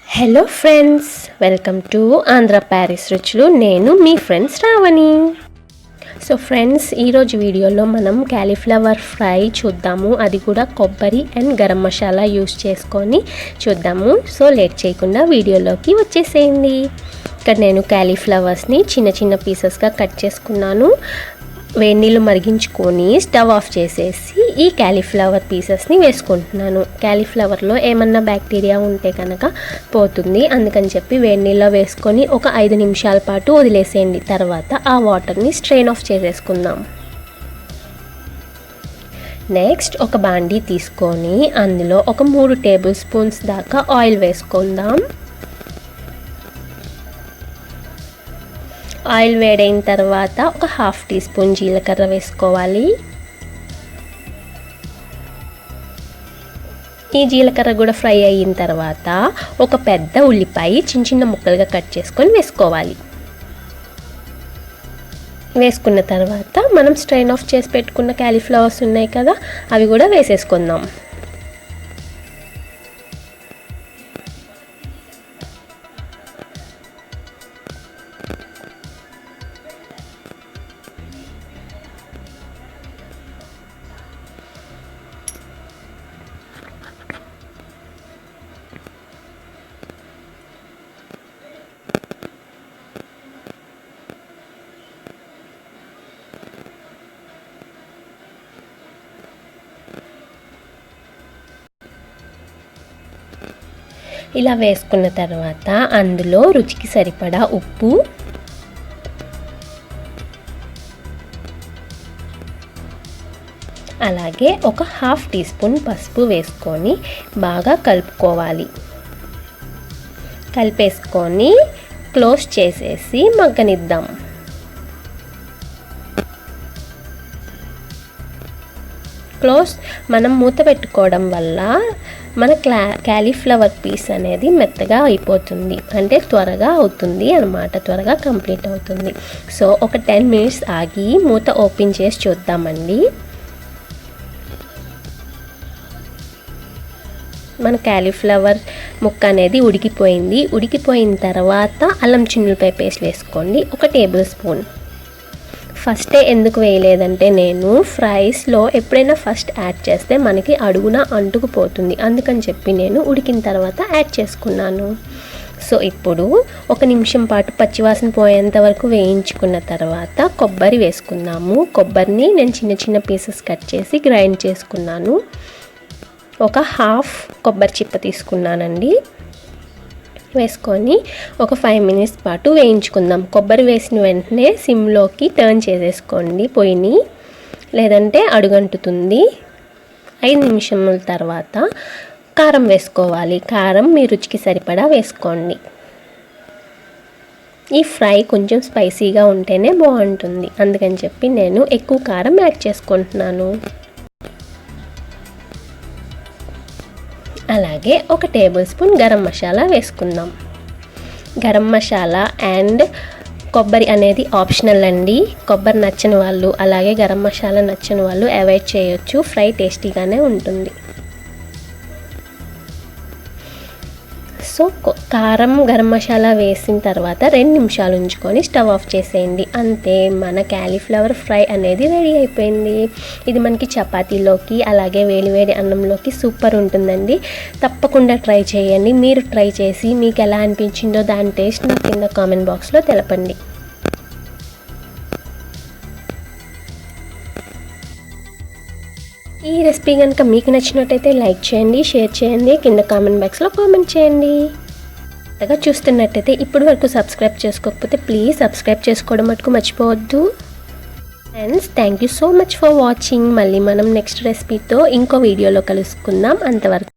Hello friends, welcome to ఆంధ్రప్యారిస్ రుచులు. నేను మీ friends Shravani. So friends, ఈరోజు వీడియోలో మనం క్యాలీఫ్లవర్ ఫ్రై చూద్దాము. అది కూడా కొబ్బరి అండ్ గరం మసాలా యూస్ చేసుకొని చూద్దాము. సో లేట్ చేయకుండా వీడియోలోకి వచ్చేసేయండి. ఇక్కడ నేను క్యాలీఫ్లవర్స్ని చిన్న చిన్న పీసెస్గా కట్ చేసుకున్నాను. వేడి నీళ్ళు మరిగించుకొని స్టవ్ ఆఫ్ చేసేసి ఈ క్యాలీఫ్లవర్ పీసెస్ని వేసుకుంటున్నాను. క్యాలీఫ్లవర్లో ఏమన్నా బ్యాక్టీరియా ఉంటే కనుక పోతుంది, అందుకని చెప్పి వేడి నీళ్ళలో వేసుకొని ఒక 5 నిమిషాల పాటు వదిలేసేయండి. తర్వాత ఆ వాటర్ని స్ట్రెయిన్ ఆఫ్ చేసేసుకుందాం. నెక్స్ట్ ఒక బాండీ తీసుకొని అందులో ఒక 3 టేబుల్ స్పూన్స్ దాకా ఆయిల్ వేసుకుందాం. ఆయిల్ వేడైన తర్వాత ఒక 1/2 టీ స్పూన్ జీలకర్ర వేసుకోవాలి. ఈ జీలకర్ర కూడా ఫ్రై అయిన తర్వాత ఒక పెద్ద ఉల్లిపాయ చిన్న చిన్న ముక్కలుగా కట్ చేసుకొని వేసుకోవాలి. వేసుకున్న తర్వాత మనం స్ట్రెయిన్ ఆఫ్ చేసి పెట్టుకున్న క్యాలీఫ్లవర్స్ ఉన్నాయి కదా, అవి కూడా వేసేసుకుందాం. ఇలా వేసుకున్న తర్వాత అందులో రుచికి సరిపడా ఉప్పు, అలాగే ఒక 1/2 టీ స్పూన్ పసుపు వేసుకొని బాగా కలుపుకోవాలి. కలిపేసుకొని క్లోజ్ చేసేసి మగ్గనిద్దాం. మనం మూత పెట్టుకోవడం వల్ల మన క్యాలీఫ్లవర్ పీస్ అనేది మెత్తగా అయిపోతుంది, అంటే త్వరగా అవుతుంది అన్నమాట, త్వరగా కంప్లీట్ అవుతుంది. సో ఒక 10 మినిట్స్ ఆగి మూత ఓపెన్ చేసి చూద్దామండి. మన క్యాలీఫ్లవర్ ముక్క అనేది ఉడికిపోయింది. ఉడికిపోయిన తర్వాత అల్లం చిన్నులపాయ పేస్ట్ వేసుకోండి, ఒక టేబుల్ స్పూన్. ఫస్టే ఎందుకు వేయలేదంటే నేను ఫ్రైస్లో ఎప్పుడైనా ఫస్ట్ యాడ్ చేస్తే మనకి అడుగున అంటుకుపోతుంది, అందుకని చెప్పి నేను ఉడికిన తర్వాత యాడ్ చేసుకున్నాను. సో ఇప్పుడు 1 నిమిషం పాటు పచ్చివాసన పోయేంత వరకు వేయించుకున్న తర్వాత కొబ్బరి వేసుకున్నాము. కొబ్బరిని నేను చిన్న చిన్న పీసెస్ కట్ చేసి గ్రైండ్ చేసుకున్నాను. ఒక 1/2 కొబ్బరి చిప్ప తీసుకున్నానండి. వేసుకొని ఒక 5 మినిట్స్ పాటు వేయించుకుందాం. కొబ్బరి వేసిన వెంటనే సిమ్లోకి టర్న్ చేసేసుకోండి పొయ్యిని, లేదంటే అడుగంటుతుంది. 5 నిమిషముల తర్వాత కారం వేసుకోవాలి. కారం మీ రుచికి సరిపడా వేసుకోండి. ఈ ఫ్రై కొంచెం స్పైసీగా ఉంటేనే బాగుంటుంది, అందుకని చెప్పి నేను ఎక్కువ కారం యాడ్ చేసుకుంటున్నాను. అలాగే ఒక టేబుల్ స్పూన్ గరం మసాలా వేసుకుందాం. గరం మసాలా అండ్ కొబ్బరి అనేది ఆప్షనల్ అండి. కొబ్బరి నచ్చని వాళ్ళు, అలాగే గరం మసాలా నచ్చని వాళ్ళు అవాయిడ్ చేయొచ్చు. ఫ్రై టేస్టీగానే ఉంటుంది. సో కారం గరం మసాలా వేసిన తర్వాత 2 నిమిషాలు ఉంచుకొని స్టవ్ ఆఫ్ చేసేయండి. అంతే, మన క్యాలీఫ్లవర్ ఫ్రై అనేది రెడీ అయిపోయింది. ఇది మనకి చపాతీలోకి అలాగే వేడివేడి అన్నంలోకి సూపర్ ఉంటుందండి. తప్పకుండా ట్రై చేయండి. మీరు ట్రై చేసి మీకు ఎలా అనిపించిందో దాని టేస్ట్ నాకు కింద కామెంట్ బాక్స్లో తెలపండి. ఈ రెసిపీ కనుక మీకు నచ్చినట్టయితే లైక్ చేయండి, షేర్ చేయండి, కింద కామెంట్ బాక్స్లో కామెంట్ చేయండి. కొత్తగా చూస్తున్నట్టయితే ఇప్పటి వరకు సబ్స్క్రైబ్ చేసుకోకపోతే ప్లీజ్ సబ్స్క్రైబ్ చేసుకోవడం మటుకు మర్చిపోవద్దు. Friends, thank you so much for watching. మళ్ళీ మనం నెక్స్ట్ రెసిపీతో ఇంకో వీడియోలో కలుసుకుందాం. అంతవరకు